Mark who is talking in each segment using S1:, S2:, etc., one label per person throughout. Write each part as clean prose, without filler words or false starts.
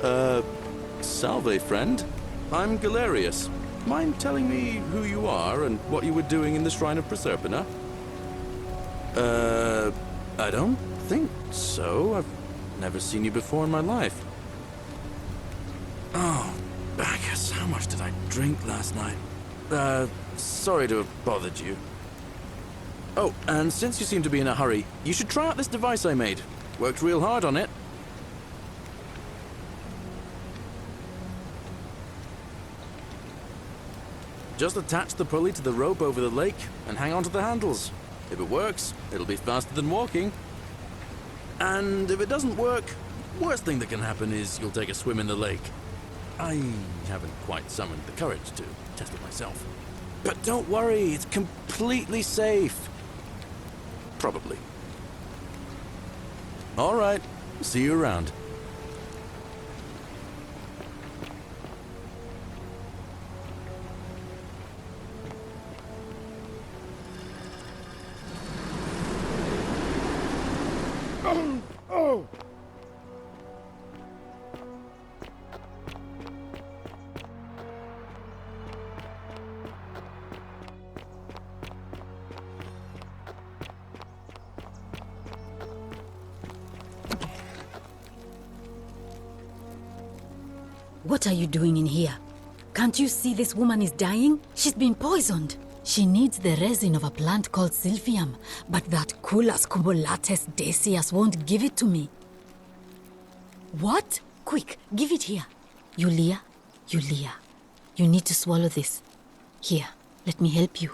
S1: Salve, friend. I'm Galerius. Mind telling me who you are and what you were doing in the Shrine of Proserpina? I don't think so. I've never seen you before in my life. Oh, Bacchus, how much did I drink last night? Sorry to have bothered you. Oh, and since you seem to be in a hurry, you should try out this device I made. Worked real hard on it. Just attach the pulley to the rope over the lake and hang on to the handles. If it works, it'll be faster than walking. And if it doesn't work, worst thing that can happen is you'll take a swim in the lake. I haven't quite summoned the courage to test it myself. But don't worry, it's completely safe. Probably. All right, see you around.
S2: Oh!
S3: What are you doing in here? Can't you see this woman is dying? She's been poisoned. She needs the resin of a plant called Silphium, but that Culus cubulatus decius won't give it to me. What? Quick, give it here. Yulia, you need to swallow this. Here, let me help you.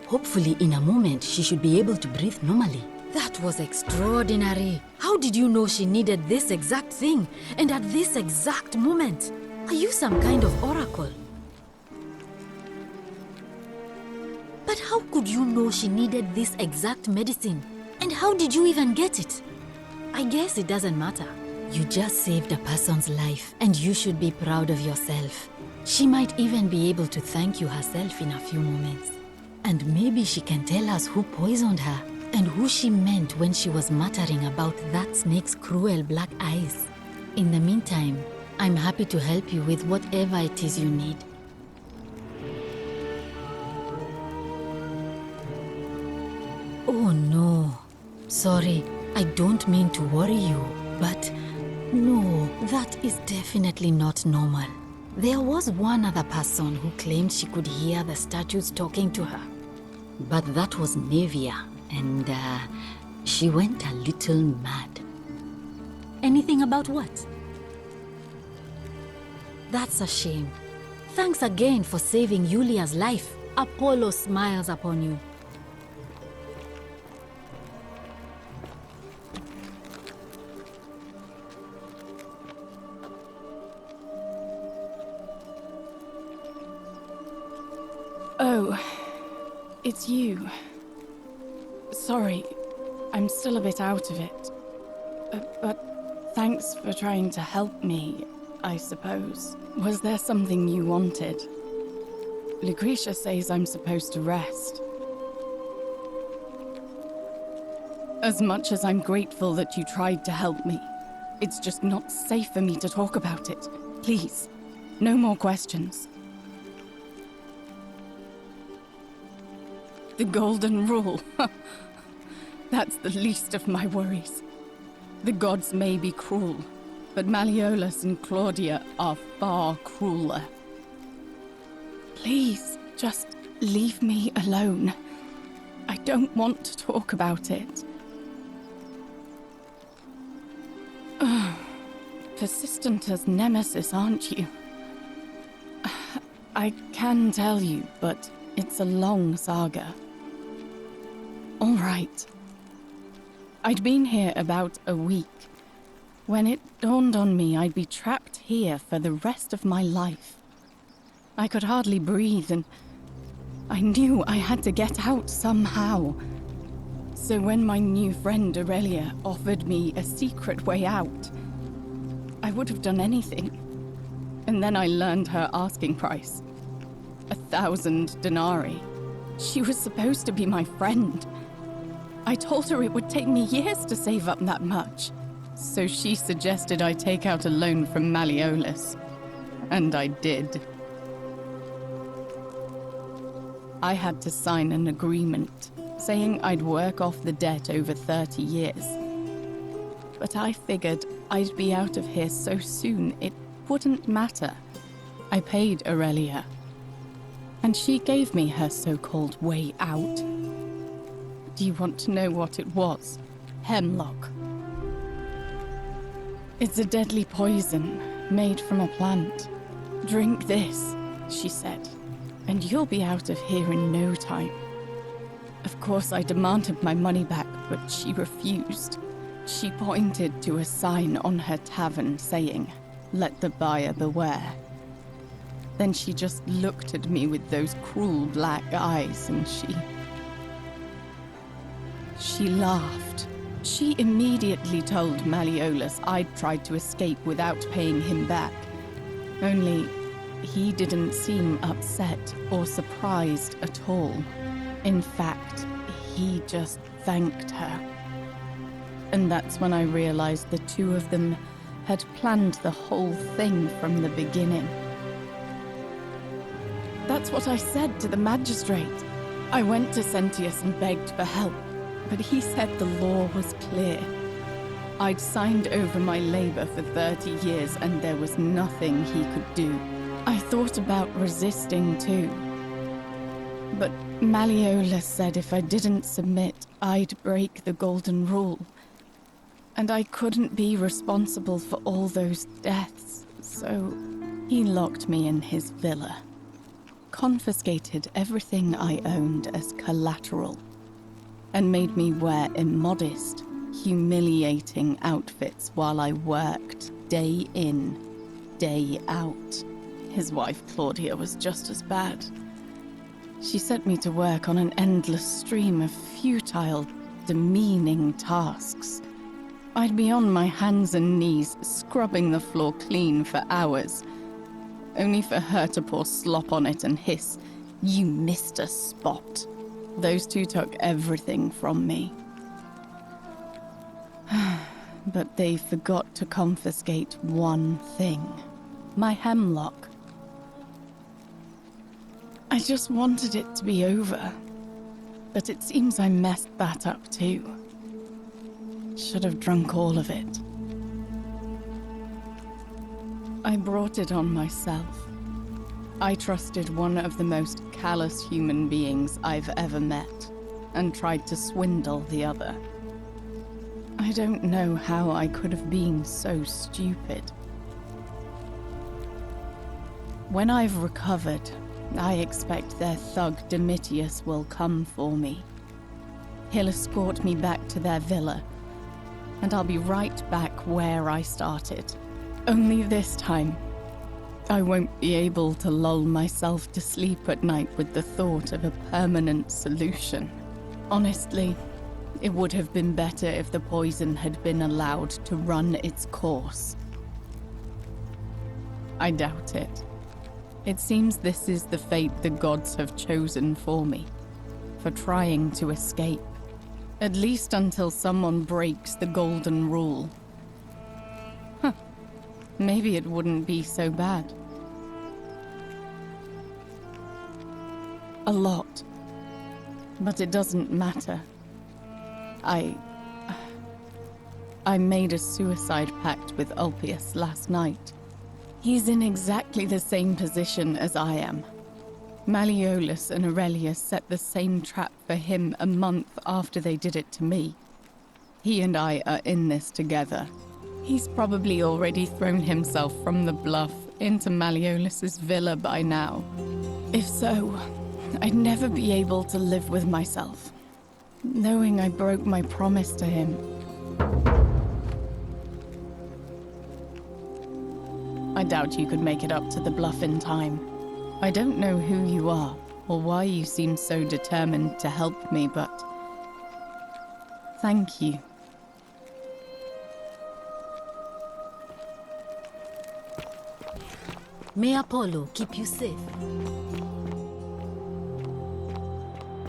S3: Hopefully, in a moment, she should be able to breathe normally. That was extraordinary. How did you know she needed this exact thing, and at this exact moment? Are you some kind of oracle? But how could you know she needed this exact medicine? And how did you even get it? I guess it doesn't matter. You just saved a person's life, and you should be proud of yourself. She might even be able to thank you herself in a few moments. And maybe she can tell us who poisoned her, and who she meant when she was muttering about that snake's cruel black eyes. In the meantime, I'm happy to help you with whatever it is you need. Oh no. Sorry, I don't mean to worry you, but no, that is definitely not normal. There was one other person who claimed she could hear the statues talking to her. But that was Nevia, and she went a little mad. Anything about what? That's a shame. Thanks again for saving Yulia's life. Apollo smiles upon you.
S4: Oh, it's you. Sorry, I'm still a bit out of it. But thanks for trying to help me, I suppose. Was there something you wanted? Lucretia says I'm supposed to rest. As much as I'm grateful that you tried to help me, it's just not safe for me to talk about it. Please, no more questions. The golden rule. That's the least of my worries. The gods may be cruel, but Malleolus and Claudia are far crueler. Please, just leave me alone. I don't want to talk about it. Persistent as Nemesis, aren't you? I can tell you, but it's a long saga. All right. I'd been here about a week when it dawned on me I'd be trapped here for the rest of my life. I could hardly breathe, and I knew I had to get out somehow. So when my new friend Aurelia offered me a secret way out, I would have done anything. And then I learned her asking price. 1,000 denarii. She was supposed to be my friend. I told her it would take me years to save up that much. So she suggested I take out a loan from Malleolus. And I did. I had to sign an agreement saying I'd work off the debt over 30 years. But I figured I'd be out of here so soon it wouldn't matter. I paid Aurelia, and she gave me her so-called way out. Do you want to know what it was? Hemlock. It's a deadly poison made from a plant. Drink this, she said, and you'll be out of here in no time. Of course, I demanded my money back, but she refused. She pointed to a sign on her tavern saying, "Let the buyer beware." Then she just looked at me with those cruel black eyes and she laughed. She immediately told Malleolus I'd tried to escape without paying him back. Only, he didn't seem upset or surprised at all. In fact, he just thanked her. And that's when I realized the two of them had planned the whole thing from the beginning. That's what I said to the magistrate. I went to Sentius and begged for help, but he said the law was clear. I'd signed over my labor for 30 years and there was nothing he could do. I thought about resisting too. But Malleolus said if I didn't submit, I'd break the golden rule. And I couldn't be responsible for all those deaths, so he locked me in his villa. Confiscated everything I owned as collateral, and made me wear immodest, humiliating outfits while I worked day in, day out. His wife, Claudia, was just as bad. She set me to work on an endless stream of futile, demeaning tasks. I'd be on my hands and knees, scrubbing the floor clean for hours, only for her to pour slop on it and hiss, "You missed a spot." Those two took everything from me. But they forgot to confiscate one thing: my hemlock. I just wanted it to be over, but it seems I messed that up too. Should have drunk all of it. I brought it on myself. I trusted one of the most callous human beings I've ever met, and tried to swindle the other. I don't know how I could have been so stupid. When I've recovered, I expect their thug Domitius will come for me. He'll escort me back to their villa, and I'll be right back where I started. Only this time, I won't be able to lull myself to sleep at night with the thought of a permanent solution. Honestly, it would have been better if the poison had been allowed to run its course. I doubt it. It seems this is the fate the gods have chosen for me, for trying to escape. At least until someone breaks the golden rule. Maybe it wouldn't be so bad. A lot. But it doesn't matter. I made a suicide pact with Ulpius last night. He's in exactly the same position as I am. Malleolus and Aurelia set the same trap for him a month after they did it to me. He and I are in this together. He's probably already thrown himself from the bluff into Malleolus's villa by now. If so, I'd never be able to live with myself, knowing I broke my promise to him. I doubt you could make it up to the bluff in time. I don't know who you are, or why you seem so determined to help me, but thank you.
S3: May Apollo keep you safe.